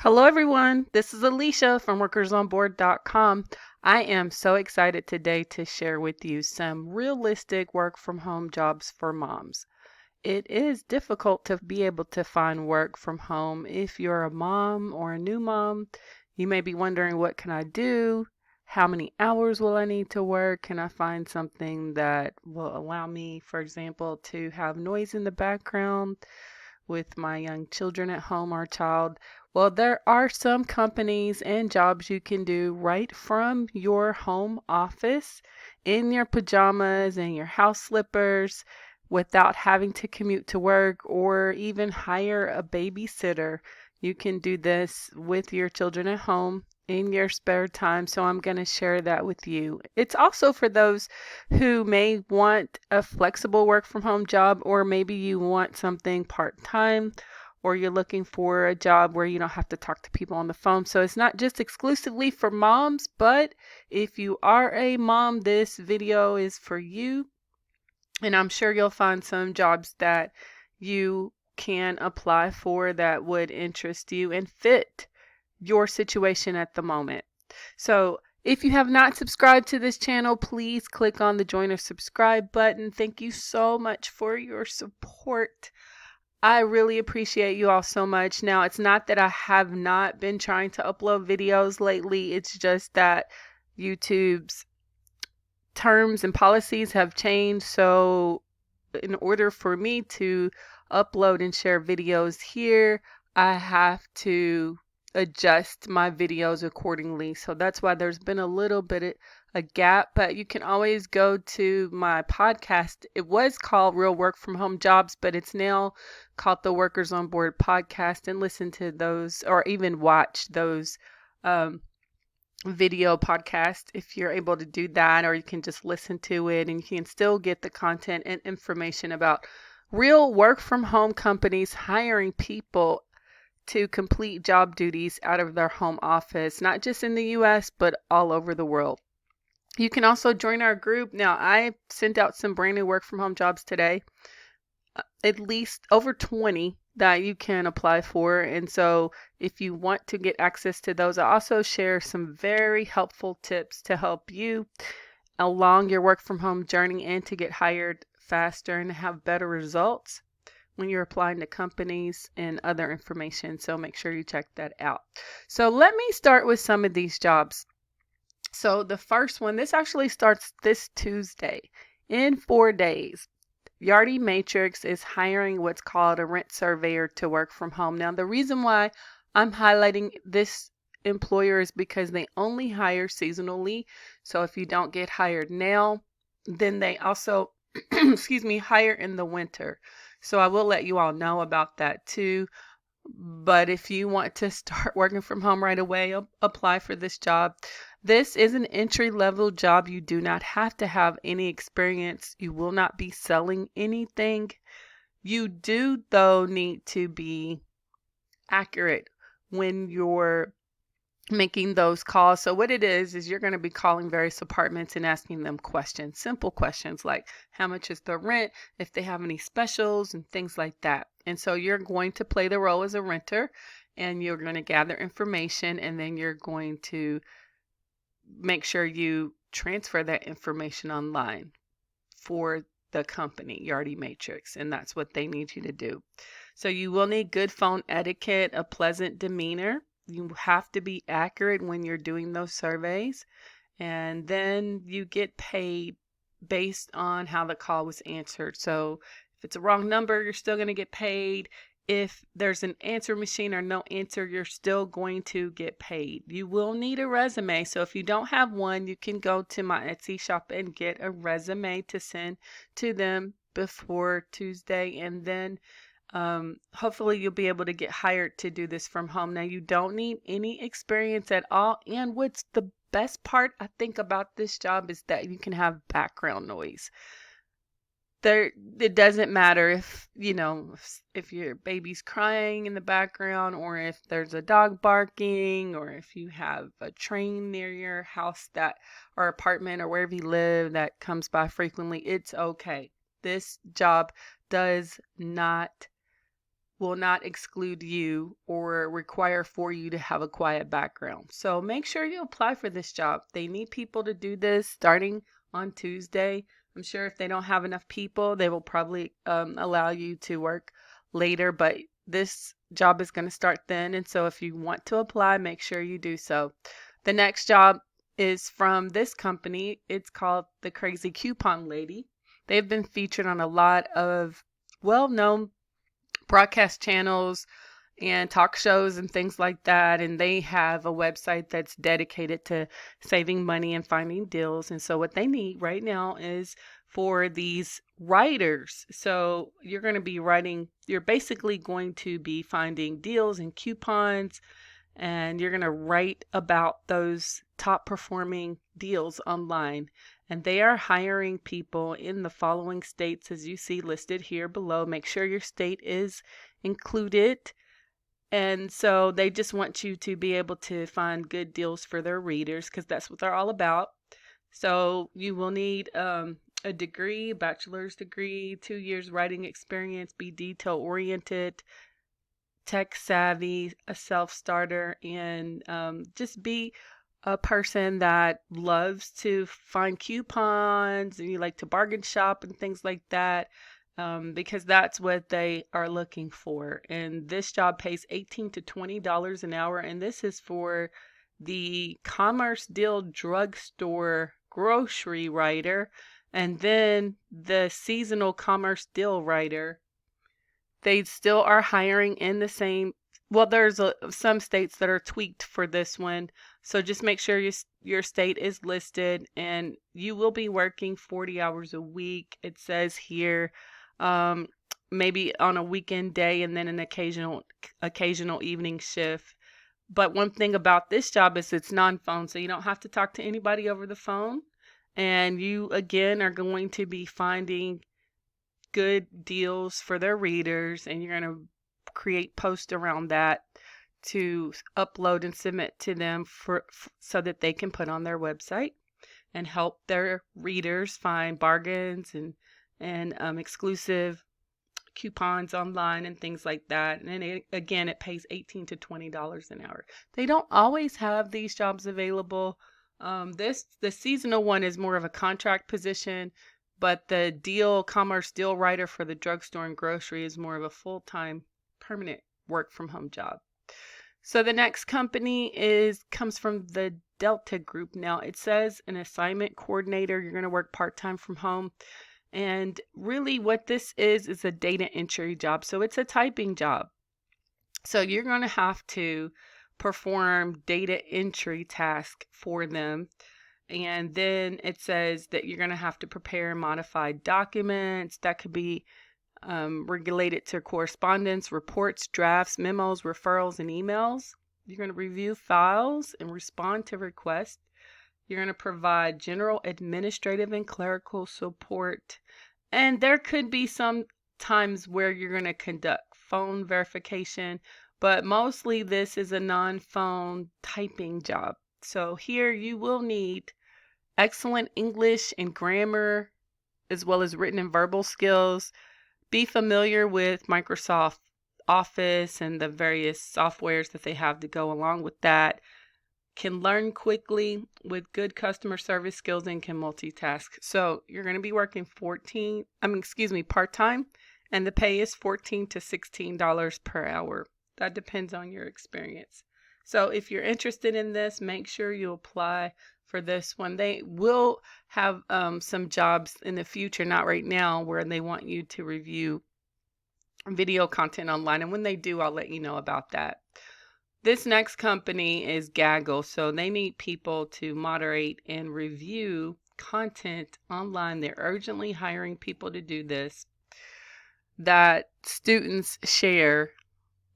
Hello, everyone. This is Alicia from workersonboard.com. I am so excited today to share with you some realistic work from home jobs for moms. It is difficult to be able to find work from home if you're a mom or a new mom. You may be wondering, what can I do? How many hours will I need to work? Can I find something that will allow me, for example, to have noise in the background with my young children at home or child? Well, there are some companies and jobs you can do right from your home office in your pajamas and your house slippers without having to commute to work or even hire a babysitter. You can do this with your children at home in your spare time. So I'm going to share that with you. It's also for those who may want a flexible work from home job, or maybe you want something part-time, or you're looking for a job where you don't have to talk to people on the phone. So it's not just exclusively for moms, but if you are a mom, this video is for you. And I'm sure you'll find some jobs that you can apply for that would interest you and fit your situation at the moment. So if you have not subscribed to this channel, please click on the join or subscribe button. Thank you so much for your support. I really appreciate you all so much. Now, it's not that I have not been trying to upload videos lately. It's just that YouTube's terms and policies have changed. So in order for me to upload and share videos here, I have to adjust my videos accordingly. So that's why there's been a little bit of a gap, but you can always go to my podcast. It was called Real Work from Home Jobs, but it's now called the Workers on Board podcast, and listen to those or even watch those um, video podcast if you're able to do that, or you can just listen to it and you can still get the content and information about real work from home companies hiring people to complete job duties out of their home office, not just in the US, but all over the world. You can also join our group. Now, I sent out some brand new work from home jobs today, at least over 20 that you can apply for. And so if you want to get access to those, I also share some very helpful tips to help you along your work from home journey and to get hired faster and have better results when you're applying to companies and other information. So make sure you check that out. So let me start with some of these jobs. So the first one, this actually starts this Tuesday in 4 days. Yardi Matrix is hiring what's called a rent surveyor to work from home. Now, the reason why I'm highlighting this employer is because they only hire seasonally. So if you don't get hired now, then they also, excuse me, hire in the winter. So I will let you all know about that too. But if you want to start working from home right away, apply for this job. This is an entry-level job. You do not have to have any experience. You will not be selling anything. You do, though, need to be accurate when you're making those calls. So what it is you're going to be calling various apartments and asking them questions, simple questions like how much is the rent, if they have any specials and things like that. And so you're going to play the role as a renter, and you're going to gather information, and then you're going to make sure you transfer that information online for the company, Yardi Matrix, and that's what they need you to do. So you will need good phone etiquette, a pleasant demeanor. You have to be accurate when you're doing those surveys, and then you get paid based on how the call was answered. So if it's a wrong number, you're still going to get paid. If there's an answer machine or no answer, you're still going to get paid. You will need a resume. So if you don't have one, you can go to my Etsy shop and get a resume to send to them before Tuesday. And then hopefully you'll be able to get hired to do this from home. Now, you don't need any experience at all. And what's the best part, I think, about this job is that you can have background noise. It doesn't matter if, if your baby's crying in the background, or if there's a dog barking, or if you have a train near your house that or apartment or wherever you live that comes by frequently. It's okay. This job does not will not exclude you or require for you to have a quiet background. So make sure you apply for this job. They need people to do this starting on Tuesday. I'm sure if they don't have enough people, they will probably allow you to work later, but this job is going to start then. And so if you want to apply, make sure you do so. The next job is from this company. It's called the Crazy Coupon Lady. They've been featured on a lot of well-known broadcast channels and talk shows and things like that. And they have a website that's dedicated to saving money and finding deals. And so what they need right now is for these writers. So you're going to be writing, you're basically going to be finding deals and coupons, and you're going to write about those top performing deals online. And they are hiring people in the following states as you see listed here below. Make sure your state is included. And so they just want you to be able to find good deals for their readers because that's what they're all about. So you will need a degree, bachelor's degree, 2 years writing experience, be detail oriented, tech savvy, a self-starter, and just be a person that loves to find coupons and you like to bargain shop and things like that, because that's what they are looking for. And this job pays $18 to $20 an hour, and this is for the Commerce Deal Drugstore Grocery Writer, and then the Seasonal Commerce Deal Writer. They still are hiring in the same, well, there's some states that are tweaked for this one. So just make sure your state is listed, and you will be working 40 hours a week. It says here, maybe on a weekend day and then an occasional evening shift. But one thing about this job is it's non-phone, so you don't have to talk to anybody over the phone. And you, again, are going to be finding good deals for their readers, and you're going to create posts around that to upload and submit to them so that they can put on their website and help their readers find bargains and exclusive coupons online and things like that. And it pays $18 to $20 an hour. They don't always have these jobs available. The seasonal one is more of a contract position, but the commerce deal writer for the drugstore and grocery is more of a full-time permanent work from home job. So the next company comes from the Delta Group. Now it says an assignment coordinator. You're going to work part-time from home. And really what this is a data entry job. So it's a typing job. So you're going to have to perform data entry tasks for them. And then it says that you're going to have to prepare modified documents that could be related to correspondence, reports, drafts, memos, referrals, and emails. You're going to review files and respond to requests. You're going to provide general administrative and clerical support. And there could be some times where you're going to conduct phone verification, but mostly this is a non-phone typing job. So here you will need excellent English and grammar, as well as written and verbal skills. Be familiar with Microsoft Office and the various softwares that they have to go along with that. Can learn quickly with good customer service skills and can multitask. So you're going to be working part-time, and the pay is $14 to $16 per hour. That depends on your experience. So if you're interested in this, make sure you apply for this one. They will have some jobs in the future, not right now, where they want you to review video content online. And when they do, I'll let you know about that. This next company is Gaggle. So they need people to moderate and review content online. They're urgently hiring people to do this that students share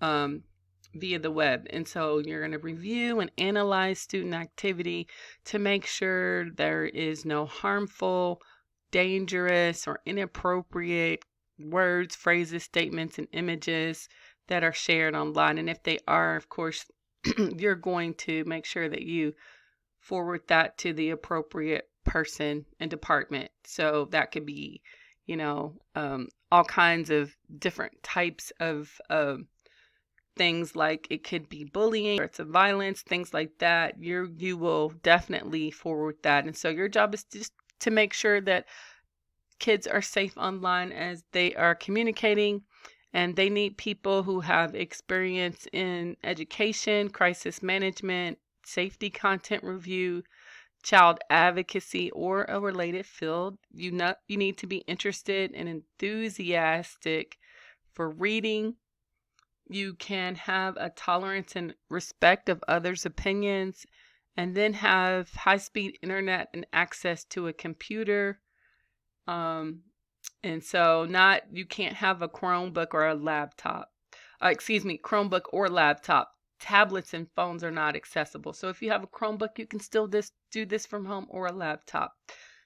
via the web. And so you're going to review and analyze student activity to make sure there is no harmful, dangerous, or inappropriate words, phrases, statements, and images that are shared online. And if they are, of course, you're going to make sure that you forward that to the appropriate person and department. So that could be, all kinds of different types of things, like it could be bullying, threats of violence, things like that. You will definitely forward that. And so your job is just to make sure that kids are safe online as they are communicating, and they need people who have experience in education, crisis management, safety content review, child advocacy, or a related field. You need to be interested and enthusiastic for reading. You can have a tolerance and respect of others' opinions, and then have high-speed internet and access to a computer. And so you can't have a Chromebook or a laptop. Chromebook or laptop. Tablets and phones are not accessible. So if you have a Chromebook, you can still do this from home, or a laptop.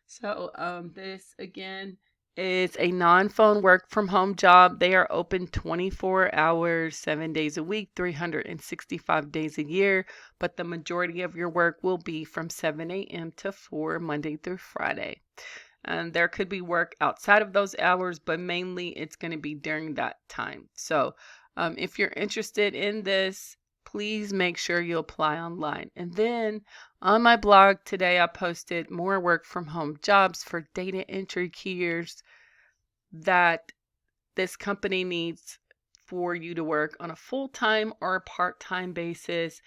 So this again is a non-phone work from home job. They are open 24 hours, 7 days a week, 365 days a year, but the majority of your work will be from 7 a.m. to 4 Monday through Friday. And there could be work outside of those hours, but mainly it's going to be during that time. So if you're interested in this, please make sure you apply online. And then on my blog today, I posted more work from home jobs for data entry keyers that this company needs for you to work on a full-time or a part-time basis.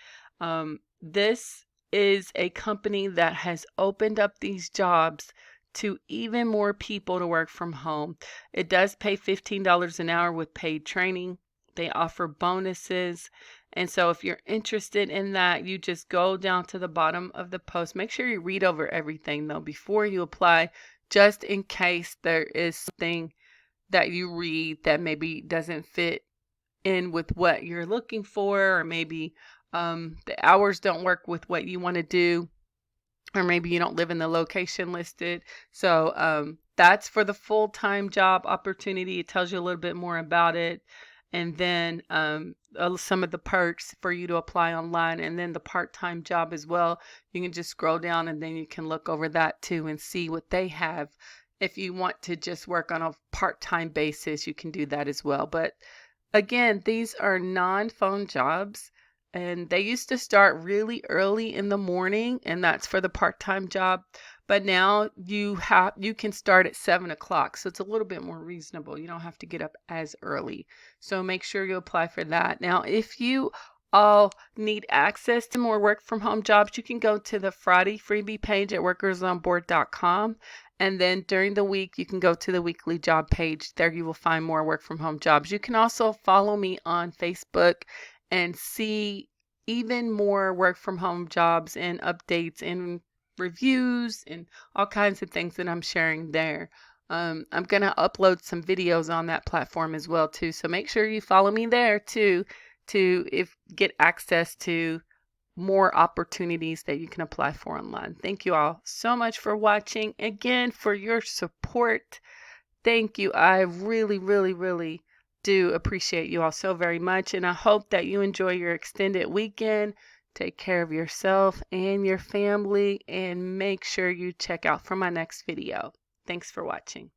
This is a company that has opened up these jobs to even more people to work from home. It does pay $15 an hour with paid training. They offer bonuses. And so if you're interested in that, you just go down to the bottom of the post. Make sure you read over everything though before you apply, just in case there is something that you read that maybe doesn't fit in with what you're looking for, or maybe the hours don't work with what you want to do, or maybe you don't live in the location listed. So that's for the full-time job opportunity. It tells you a little bit more about it. And then some of the perks for you to apply online, and then the part-time job as well. You can just scroll down and then you can look over that too and see what they have. If you want to just work on a part-time basis, you can do that as well. But again, these are non-phone jobs, and they used to start really early in the morning, and that's for the part-time job. But now you can start at 7 o'clock, so it's a little bit more reasonable. You don't have to get up as early. So make sure you apply for that. Now, if you all need access to more work from home jobs, you can go to the Friday freebie page at workersonboard.com. And then during the week, you can go to the weekly job page. There you will find more work from home jobs. You can also follow me on Facebook and see even more work from home jobs and updates and reviews and all kinds of things that I'm sharing there. I'm going to upload some videos on that platform as well too. So make sure you follow me there too to get access to more opportunities that you can apply for online. Thank you all so much for watching. Again, for your support. Thank you. I really, really, really do appreciate you all so very much. And I hope that you enjoy your extended weekend. Take care of yourself and your family, and make sure you check out for my next video. Thanks for watching.